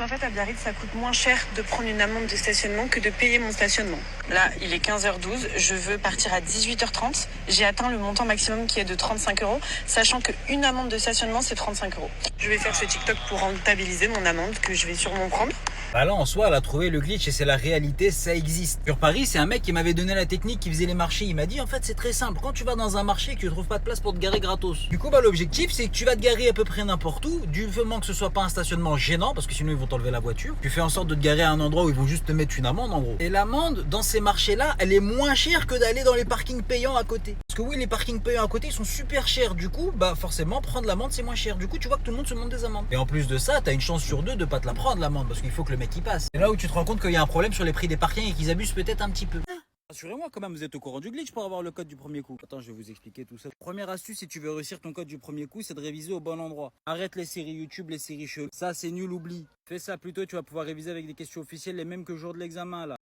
qu'en fait, à Biarritz, ça coûte moins cher de prendre une amende de stationnement que de payer mon stationnement. Là, il est 15h12, je veux partir à 18h30. J'ai atteint le montant maximum qui est de 35 euros, sachant qu'une amende de stationnement, c'est 35 euros. Je vais faire ce TikTok pour rentabiliser mon amende que je vais sûrement prendre. Bah là, en soi, elle a trouvé le glitch et c'est la réalité, ça existe. Sur Paris, c'est un mec qui m'avait donné la technique qui faisait les marchés. Il m'a dit, en fait, c'est très simple. Quand tu vas dans un marché, tu ne trouves pas de place pour te garer gratos. Du coup, bah, l'objectif, c'est que tu vas te garer à peu près n'importe où, du moment que ce soit pas un stationnement gênant, parce que sinon ils vont t'enlever la voiture. Tu fais en sorte de te garer à un endroit où ils vont juste te mettre une amende, en gros. Et l'amende, dans ces marchés-là, elle est moins chère que d'aller dans les parkings payants à côté. Parce que oui, les parkings payants à côté, ils sont super chers. Du coup, bah, forcément, prendre l'amende, c'est moins cher. Du coup, tu vois que tout le monde se monte des amendes. Et en plus de ça, t'as une chance sur deux de pas te la prendre, l'amende, parce qu'il faut que le mec y passe. Et là où tu te rends compte qu'il y a un problème sur les prix des parkings et qu'ils abusent peut-être un petit peu. Rassurez-moi quand même, vous êtes au courant du glitch pour avoir le code du premier coup. Attends, je vais vous expliquer tout ça. Première astuce, si tu veux réussir ton code du premier coup, c'est de réviser au bon endroit. Arrête les séries YouTube, les séries cheloues. Ça, c'est nul, oublie. Fais ça plutôt, tu vas pouvoir réviser avec des questions officielles, les mêmes que le jour de l'examen là.